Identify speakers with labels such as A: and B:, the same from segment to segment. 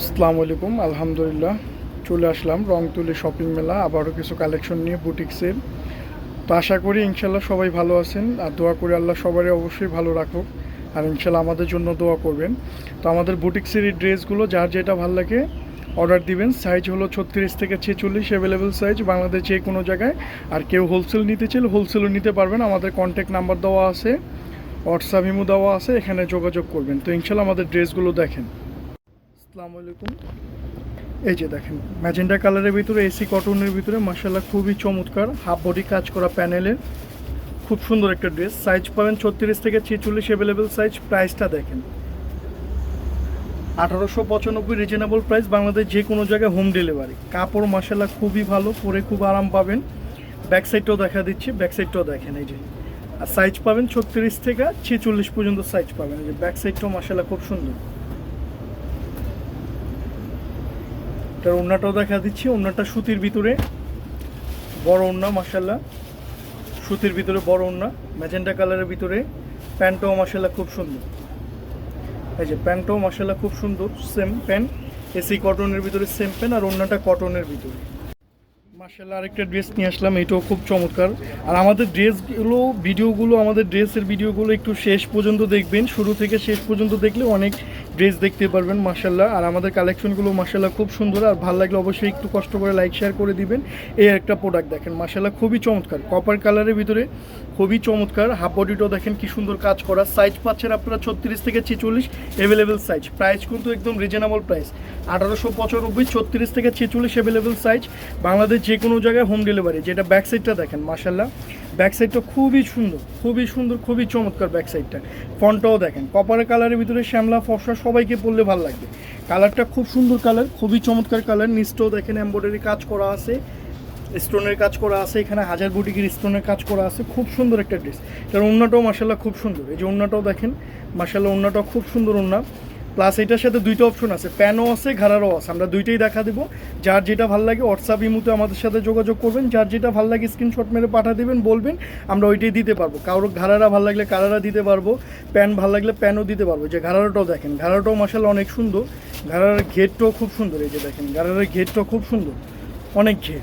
A: আসসালামু আলাইকুম। আলহামদুলিল্লাহ চলে আসলাম রংতুলি শপিং মেলা, আবারও কিছু কালেকশন নিয়ে বুটিক্সের। তো আশা করি ইনশাল্লাহ সবাই ভালো আছেন, আর দোয়া করি আল্লাহ সবারই অবশ্যই ভালো রাখুক, আর ইনশাল্লাহ আমাদের জন্য দোয়া করবেন। তো আমাদের বুটিক্সের এই ড্রেসগুলো যার যেটা ভালো লাগে অর্ডার দিবেন। সাইজ হলো 36 থেকে 46, অ্যাভেলেবেল সাইজ বাংলাদেশ যে কোনো জায়গায়। আর কেউ হোলসেল নিতে চাইলে হোলসেলও নিতে পারবেন, আমাদের কন্ট্যাক্ট নাম্বার দেওয়া আছে, হোয়াটসঅ্যাপ ইমো দেওয়া আছে, এখানে যোগাযোগ করবেন। তো ইনশাল্লাহ আমাদের ড্রেসগুলো দেখেন। আসসালামু আলাইকুম। এই যে দেখেন ম্যাজেন্টা কালারের ভিতরে এসি কটনের ভিতরে মাশাআল্লাহ খুবই চমৎকার হাফ বডি কাজ করা প্যানেলের খুব সুন্দর একটা ড্রেস। সাইজ পাবেন 36 থেকে 46, অ্যাভেলেবেল সাইজ। প্রাইসটা দেখেন 1895 রিজনেবল প্রাইস, বাংলাদেশ যে কোনো জায়গায় হোম ডেলিভারি। কাপড় মাশাআল্লাহ খুবই ভালো, পরে খুব আরাম পাবেন। ব্যাক সাইডটাও দেখা দিচ্ছি, ব্যাক সাইডটাও দেখেন এই যে। আর সাইজ পাবেন 36 থেকে 46 পর্যন্ত সাইজ পাবেন। এই যে ব্যাক সাইডটাও মাশাআল্লাহ খুব সুন্দর। এটার ওড়নাটাও দেখা দিচ্ছি, ওড়নাটা সুতির ভিতরে বড় ওড়না মাশাআল্লাহ, সুতির ভিতরে বড় ওড়না, ম্যাজেন্টা কালারের ভিতরে। প্যান্টটাও মাশাআল্লাহ খুব সুন্দর। এই যে প্যান্টটাও মাশাআল্লাহ খুব সুন্দর, সেম প্যান্ট, এসি কটনের ভিতরে সেম প্যান্ট, আর ওড়নাটা কটনের ভিতরে। মাশাআল্লাহ আরেকটা ড্রেস নিয়ে আসলাম, এটাও খুব চমৎকার। আর আমাদের ড্রেসগুলো ভিডিওগুলো, আমাদের ড্রেসের ভিডিওগুলো একটু শেষ পর্যন্ত দেখবেন, শুরু থেকে শেষ পর্যন্ত দেখলে অনেক ড্রেস দেখতে পারবেন মাশাআল্লাহ। আর আমাদের কালেকশনগুলো মাশাআল্লাহ খুব সুন্দর, আর ভালো লাগলে অবশ্যই একটু কষ্ট করে লাইক শেয়ার করে দিবেন। এই একটা প্রোডাক্ট দেখেন মাশাআল্লাহ খুবই চমৎকার, কপার কালারের ভিতরে খুবই চমৎকার। হাফ বডিটাও দেখেন কি সুন্দর কাজ করা। সাইজ পাচ্ছেন আপনারা 36 থেকে 46, অ্যাভেলেবেল সাইজ। প্রাইস কিন্তু একদম রিজনেবল প্রাইস, 1895, 36 থেকে 46, অ্যাভেলেবেল সাইজ, বাংলাদেশ যে কোনো জায়গায় হোম ডেলিভারি। যেটা ব্যাক সাইডটা দেখেন মাশাআল্লাহ, ব্যাক সাইডটা খুবই সুন্দর, খুবই সুন্দর, খুবই চমৎকার ব্যাক সাইডটা। ফন্টটাও দেখেন কপারের কালারের ভিতরে শ্যামলা ফর্সা, সবাইকে পরলে ভালো লাগবে। কালারটা খুব সুন্দর কালার, খুবই চমৎকার কালার। নিচটাও দেখেন এমব্রয়ডারি কাজ করা আছে, স্টোনের কাজ করা আছে, এখানে হাজার বুটিকের স্টোনের কাজ করা আছে। খুব সুন্দর একটা ড্রেস। এটার ওড়নাটাও মাশাআল্লাহ খুব সুন্দর। এই যে ওড়নাটাও দেখেন মাশাআল্লাহ, ওড়নাটাও খুব সুন্দর ওড়না। প্লাস এটার সাথে দুইটা অপশন আছে, প্যানও আছে, ঘাড়ারও আছে। আমরা দুইটাই দেখা দেবো। যার যেটা ভালো লাগে হোয়াটসঅ্যাপ ইমোতে আমাদের সাথে যোগাযোগ করবেন। যার যেটা ভালো লাগে স্ক্রিনশট মেরে পাঠা দেবেন, বলবেন, আমরা ওইটাই দিতে পারবো। কারো ঘাড়ারা ভালো লাগলে ঘাড়ারা দিতে পারবো, প্যান ভালো লাগলে প্যানও দিতে পারবো। যে ঘাড়ারাটাও দেখেন, ঘাড়াটাও মাশাআল্লাহ অনেক সুন্দর। ঘাড়ার ঘেরটাও খুব সুন্দর। এই যে দেখেন ঘাড়ারের ঘেরটাও খুব সুন্দর, অনেক ঘের।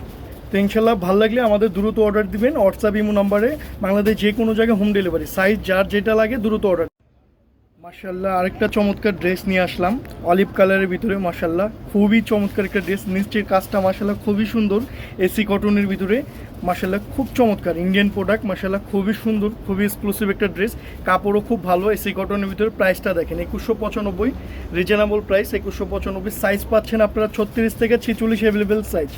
A: তো ইনশাল্লাহ ভালো লাগলে আমাদের দ্রুত অর্ডার দিবেন হোয়াটসঅ্যাপ ইমো নাম্বারে। বাংলাদেশ যে কোনো জায়গায় হোম ডেলিভারি। সাইজ যার যেটা লাগে দ্রুত অর্ডার। মাশাআল্লাহ আরেকটা চমৎকার ড্রেস নিয়ে আসলাম অলিভ কালারের ভিতরে মাশাআল্লাহ, খুবই চমৎকার একটা ড্রেস। নিচের কাজটা মাশাআল্লাহ খুবই সুন্দর, এসি কটনের ভিতরে মাশাআল্লাহ খুব চমৎকার ইন্ডিয়ান প্রোডাক্ট মাশাআল্লাহ, খুবই সুন্দর, খুবই এক্সক্লুসিভ একটা ড্রেস। কাপড়ও খুব ভালো, এসি কটনের ভিতরে। প্রাইসটা দেখেন 2195, রিজনেবল প্রাইস 2195। সাইজ পাচ্ছেন আপনারা 36 থেকে 46, অ্যাভেলেবেল সাইজ।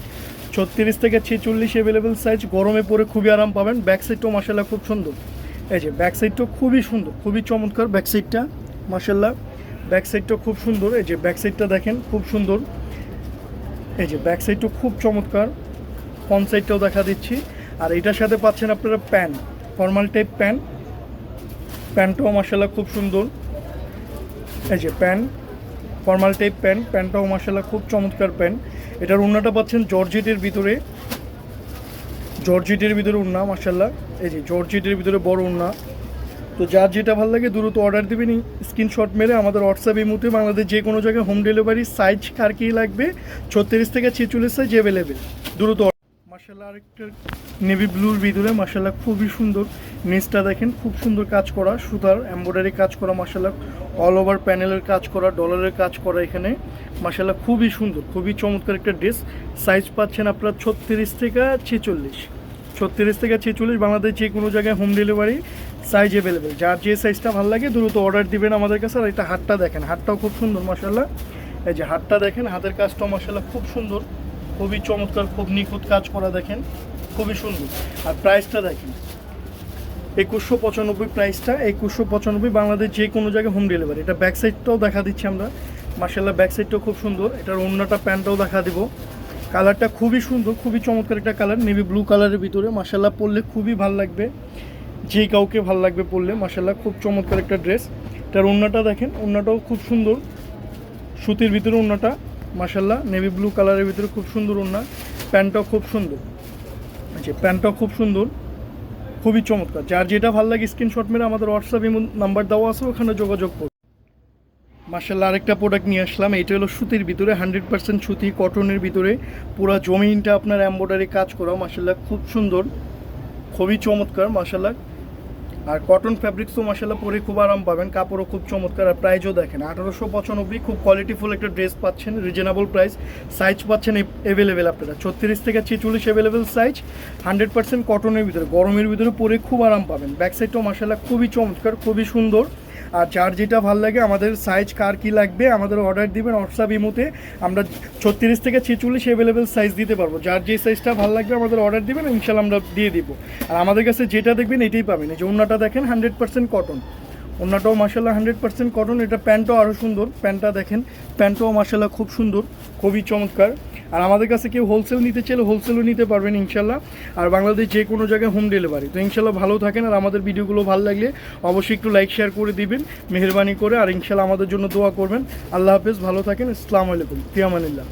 A: 36 থেকে 46, অ্যাভেলেবেল সাইজ। গরমে পরে খুবই আরাম পাবেন। ব্যাক সাইডটাও মাশাআল্লাহ খুব সুন্দর। এই যে ব্যাক সাইডটাও খুবই সুন্দর, খুবই চমৎকার ব্যাক সাইডটা মাশাআল্লাহ, ব্যাক সাইডটাও খুব সুন্দর। এই যে ব্যাক সাইডটা দেখেন খুব সুন্দর। এই যে ব্যাক সাইডটাও খুব চমৎকার। ফ্রন্ট সাইডটাও দেখা দিচ্ছি। আর এটার সাথে পাচ্ছেন আপনারা প্যান্ট, ফর্মাল টাইপ প্যান্ট। প্যান্টটাও মাশাআল্লাহ খুব সুন্দর। এই যে প্যান্ট, ফর্মাল টাইপ প্যান্ট, প্যান্টটাও মাশাআল্লাহ খুব চমৎকার প্যান্ট। এটার ওড়নাটা পাচ্ছেন জর্জেটের ভিতরে, জর্জেটের ভিতরে ওড়না মাশাআল্লাহ। এই যে জর্জেটের ভিতরে বড় ওড়না। তো যার যেটা ভালো লাগে দ্রুত অর্ডার দেবেন, স্ক্রিনশট মেরে আমাদের হোয়াটসঅ্যাপ ইমোতে। বাংলাদেশ যে কোনো জায়গায় হোম ডেলিভারি। সাইজ কার কী লাগবে 36 থেকে 46 সাইজ অ্যাভেলেবেল, দ্রুত। মাশাআল্লাহ আরেকটা নেভি ব্লুর ভিতরে মাশাআল্লাহ খুবই সুন্দর। নিচটা দেখেন খুব সুন্দর কাজ করা, সুতার এমব্রয়ডারি কাজ করা মাশাআল্লাহ, অল ওভার প্যানেলের কাজ করা, ডলারের কাজ করা এখানে মাশাআল্লাহ খুবই সুন্দর, খুবই চমৎকার একটা ড্রেস। সাইজ পাচ্ছেন আপনারা 36 থেকে 46, 36 থেকে 46, বাংলাদেশ যে কোনো জায়গায় হোম ডেলিভারি। সাইজ অ্যাভেলেবেল, যার যে সাইজটা ভালো লাগে দ্রুত অর্ডার দিবেন আমাদের কাছে। আর এটা হাতটা দেখেন, হাতটাও খুব সুন্দর মাশাআল্লাহ। এই যে হাতটা দেখেন, হাতের কাজটাও মাশাআল্লাহ খুব সুন্দর, খুবই চমৎকার, খুব নিখুঁত কাজ করা দেখেন, খুবই সুন্দর। আর প্রাইসটা দেখেন 2195, প্রাইসটা 2195, বাংলাদেশ যে কোনো জায়গায় হোম ডেলিভারি। এটা ব্যাক সাইডটাও দেখা দিচ্ছি আমরা মাশাআল্লাহ, ব্যাক সাইডটাও খুব সুন্দর। এটার ওড়নাটা প্যান্টটাও দেখা দিব। কালারটা খুবই সুন্দর, খুবই চমৎকার একটা কালার, নেভি ব্লু কালারের ভিতরে মাশাআল্লাহ। পরলে খুবই ভালো লাগবে, যে কাউকে ভালো লাগবে পরলে মাশাআল্লাহ, খুব চমৎকার একটা ড্রেস। এটার ওড়নাটা দেখেন, ওড়নাটাও খুব সুন্দর, সুতির ভিতরে ওড়নাটা মাশাআল্লাহ, নেভি ব্লু কালারের ভিতরে খুব সুন্দর ওড়না। প্যান্টটাও খুব সুন্দর, আচ্ছা প্যান্টটাও খুব সুন্দর, খুবই চমৎকার। যার যেটা ভালো লাগে স্ক্রিনশট মেরে আমাদের হোয়াটসঅ্যাপ নাম্বার দেওয়া আছে, ওখানে যোগাযোগ করুন। মার্শাল্লাহ আরেকটা প্রোডাক্ট নিয়ে আসলাম। এটা হলো সুতির ভিতরে 100% সুতি কটনের ভিতরে, পুরো জমিনটা আপনার এমব্রয়ডারি কাজ করা, মার্শাল্লাহ খুব সুন্দর, খুবই চমৎকার মার্শাল্লাহ। আর কটন ফ্যাব্রিক্সও মার্শাল্লাহ পরে খুব আরাম পাবেন, কাপড়ও খুব চমৎকার। আর প্রাইসও দেখেন 1895, খুব কোয়ালিটিফুল একটা ড্রেস পাচ্ছেন, রিজনেবল প্রাইস। সাইজ পাচ্ছেন অ্যাভেলেবেল আপনারা 36 থেকে 46 অ্যাভেলেবেল সাইজ, 100% কটনের ভিতরে, গরমের ভিতরে পরে খুব আরাম পাবেন। ব্যাক সাইডটাও মার্শাল্লাহ খুবই চমৎকার, খুবই সুন্দর। আর যার যেটা ভালো লাগে, আমাদের সাইজ কার কী লাগবে আমাদের অর্ডার দিবেন হোয়াটসঅ্যাপ ইমোতে, আমরা 36 থেকে 46 অ্যাভেলেবেল সাইজ দিতে পারবো। যার যে সাইজটা ভালো লাগবে আমাদের অর্ডার দিবেন, ইনশাল্লাহ আমরা দিয়ে দিব। আর আমাদের কাছে যেটা দেখবেন এটাই পাবেন। এই যে ওড়নাটা দেখেন 100% কটন, ওড়নাটাও মার্শাল্লাহ 100% কটন। এটা প্যান্টটাও আরও সুন্দর, প্যান্টটা দেখেন, প্যান্টটাও মার্শাল্লাহ খুব সুন্দর, খুবই চমৎকার। আর আমাদের কাছে কেউ হোলসেল নিতে চাইলে হোলসেলও নিতে পারবেন ইনশাল্লাহ। আর বাংলাদেশ যে কোনো জায়গায় হোম ডেলিভারি। তো ইনশাল্লাহ ভালো থাকেন। আর আমাদের ভিডিওগুলো ভালো লাগলে অবশ্যই একটু লাইক শেয়ার করে দিবেন মেহেরবানি করে। আর ইনশাল্লাহ আমাদের জন্য দোয়া করবেন। আল্লাহ হাফেজ, ভালো থাকেন, আসসালামু আলাইকুম, ফি আমানিল্লাহ।